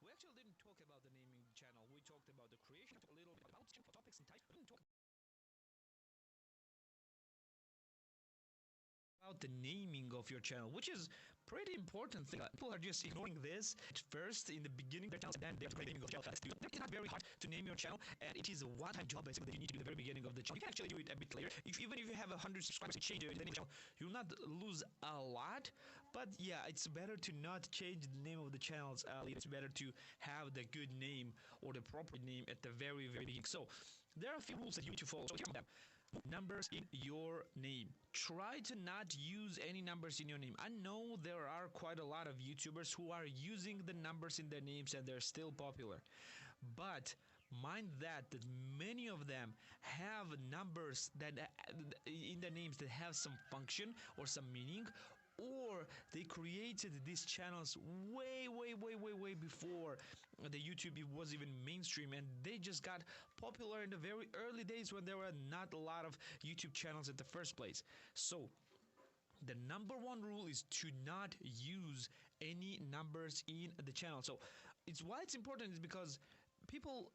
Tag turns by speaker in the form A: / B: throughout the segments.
A: We actually didn't talk about the naming channel. We talked about the creation, a little bit about topics and types. We didn't talk about the naming of your channel, which is pretty important thing. People are just ignoring this at first in the beginning of their channels, and then they have to naming of channel. It's not very hard to name your channel, and it is a one-time job basically that you need to do at the very beginning of the channel. You can actually do it a bit later. Even if you have 100 subscribers and change the name of the channel, you'll not lose a lot. But yeah, it's better to not change the name of the channels early. It's better to have the good name or the proper name at the very beginning. So there are a few rules that you need to follow. So here are them. Numbers in your name. Try to not use any numbers in your name. I know there are quite a lot of YouTubers who are using the numbers in their names and they're still popular. But mind that many of them have numbers that in their names that have some function or some meaning, or they created these channels way before the YouTube was even mainstream, and they just got popular in the very early days when there were not a lot of YouTube channels in the first place. So the number one rule is to not use any numbers in the channel. So it's why it's important is because people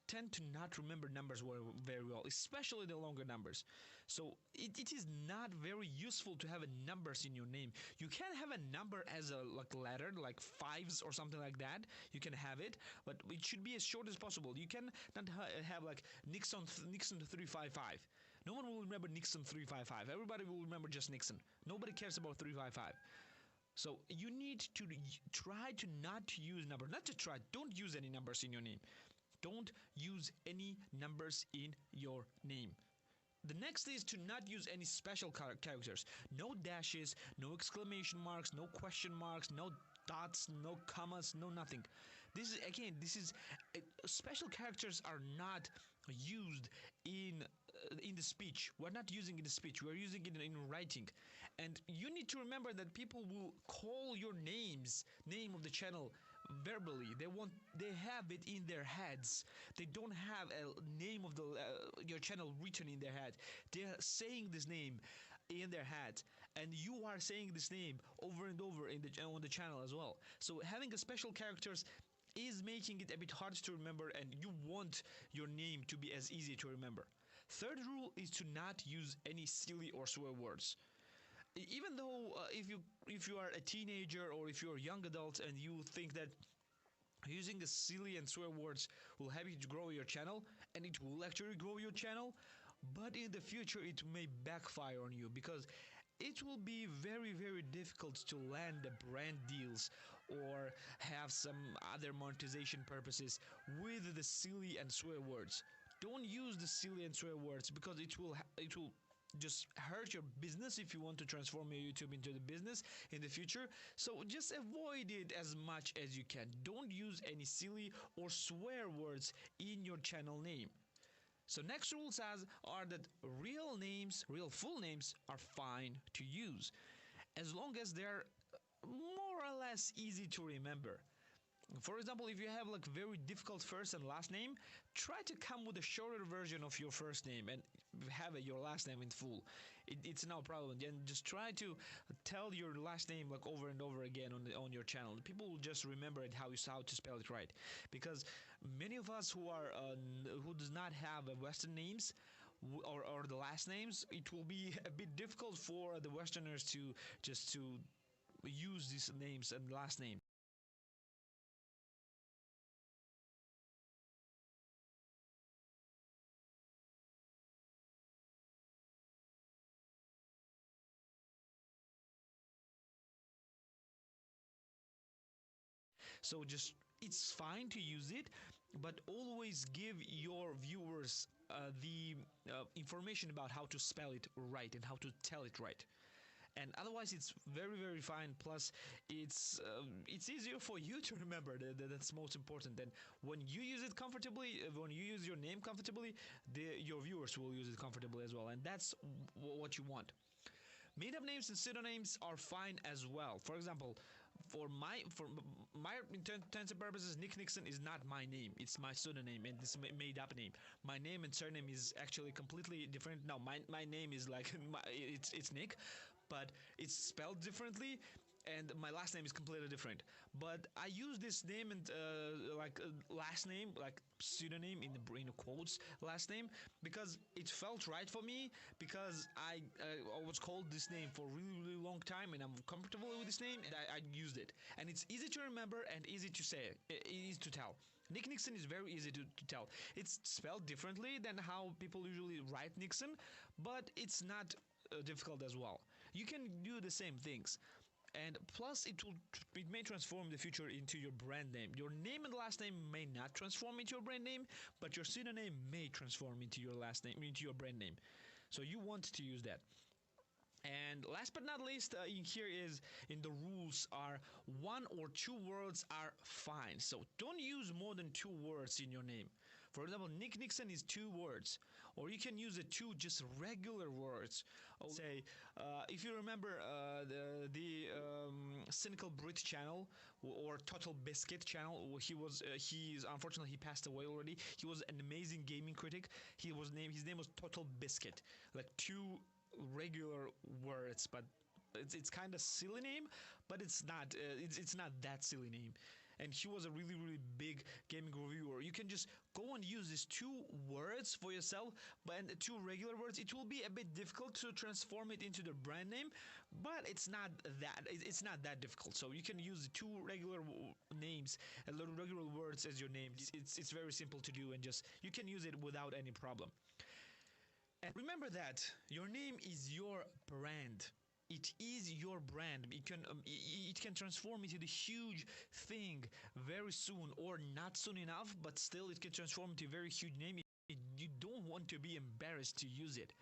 A: tend to not remember numbers very well, especially the longer numbers. So it is not very useful to have numbers in your name. You can have a number as a like letter, like fives or something like that. You can have it, but it should be as short as possible. You can not have like Nixon 355. No one will remember Nixon 355. Everybody will remember just Nixon. Nobody cares about 355. So you need to try to not use numbers. Not to try. Don't use any numbers in your name. Don't use any numbers in your name. The next is to not use any special characters. No dashes, no exclamation marks, no question marks, no dots, no commas, no nothing. This is special characters are not used in the speech. We're not using it in the speech. We're using it in writing. And you need to remember that people will call your name of the channel verbally. They have it in their heads. They don't have a name of the your channel written in their head. They're saying this name in their head, and you are saying this name over and over on the channel as well. So having a special characters is making it a bit hard to remember, and you want your name to be as easy to remember. Third rule is to not use any silly or swear words. Even though if you are a teenager or if you're a young adult and you think that using the silly and swear words will help you to grow your channel, and it will actually grow your channel, but in the future it may backfire on you because it will be very difficult to land the brand deals or have some other monetization purposes with the silly and swear words. Don't use the silly and swear words because it will just hurt your business if you want to transform your YouTube into the business in the future. So just avoid it as much as you can. Don't use any silly or swear words in your channel name. So next rule says are that real full names are fine to use as long as they're more or less easy to remember. For example, if you have like very difficult first and last name, try to come with a shorter version of your first name and have your last name in full. It's no problem. And just try to tell your last name like over and over again on your channel. People will just remember it how to spell it right. Because many of us who does not have Western names or the last names, it will be a bit difficult for the Westerners to just to use these names and last names. So just it's fine to use it, but always give your viewers the information about how to spell it right and how to tell it right. And otherwise, it's very fine. Plus, it's easier for you to remember. That's most important. And when you use it comfortably, when you use your name comfortably, your viewers will use it comfortably as well. And that's what you want. Made-up names and pseudonyms are fine as well. For example, for my intents and purposes, Nick Nixon is not my name. It's my pseudonym and it's made-up name. My name and surname is actually completely different. No, my name is like it's Nick, but it's spelled differently. and my last name is completely different. But I use this name and last name, like pseudonym in the quotes, last name, because it felt right for me. Because I was called this name for a really really long time, and I'm comfortable with this name, and I used it. And it's easy to remember and easy to say, easy to tell. Nick Nixon is very easy to tell. It's spelled differently than how people usually write Nixon, but it's not difficult as well. You can do the same things, and plus it may transform the future into your brand name. Your name and last name may not transform into your brand name, but your pseudonym may transform into your last name, into your brand name. So you want to use that. And last but not least, in here is in the rules are one or two words are fine. So don't use more than two words in your name. For example, Nick Nixon is two words, or you can use the two just regular words. Say, if you remember the Cynical Brit channel or Total Biscuit channel, he's unfortunately he passed away already. He was an amazing gaming critic. His name was Total Biscuit, like two regular words, but it's kind of silly name, but it's not it's not that silly name. And he was a really really big gaming reviewer. You can just go and use these two words for yourself, but and two regular words. It will be a bit difficult to transform it into the brand name, but it's not that difficult. So you can use two regular names and regular words as your name. It's very simple to do, and just you can use it without any problem. And remember that your name is your brand. It is your brand. It can transform into the huge thing very soon, or not soon enough, but still it can transform into a very huge name. You don't want to be embarrassed to use it.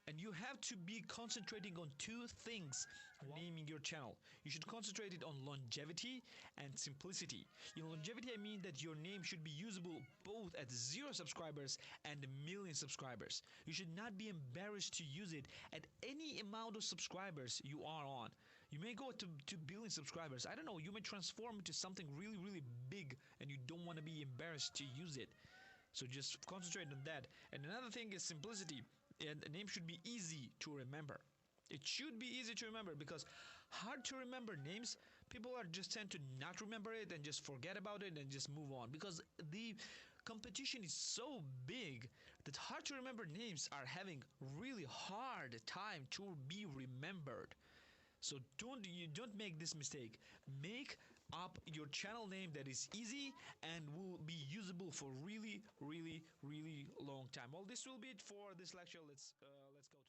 A: And you have to be concentrating on two things naming your channel. You should concentrate it on longevity and simplicity. In longevity, I mean that your name should be usable both at 0 subscribers and a million subscribers. You should not be embarrassed to use it at any amount of subscribers you are on. You may go to billion subscribers. I don't know, you may transform into something really, really big, and you don't want to be embarrassed to use it. So just concentrate on that. And another thing is simplicity. And a name should be easy to remember. It should be easy to remember, because hard to remember names, people are just tend to not remember it and just forget about it and just move on, because the competition is so big that hard to remember names are having really hard time to be remembered. So don't make this mistake. Make up your channel name that is easy and will be usable for really really really long time. Well, this will be it for this lecture. Let's go to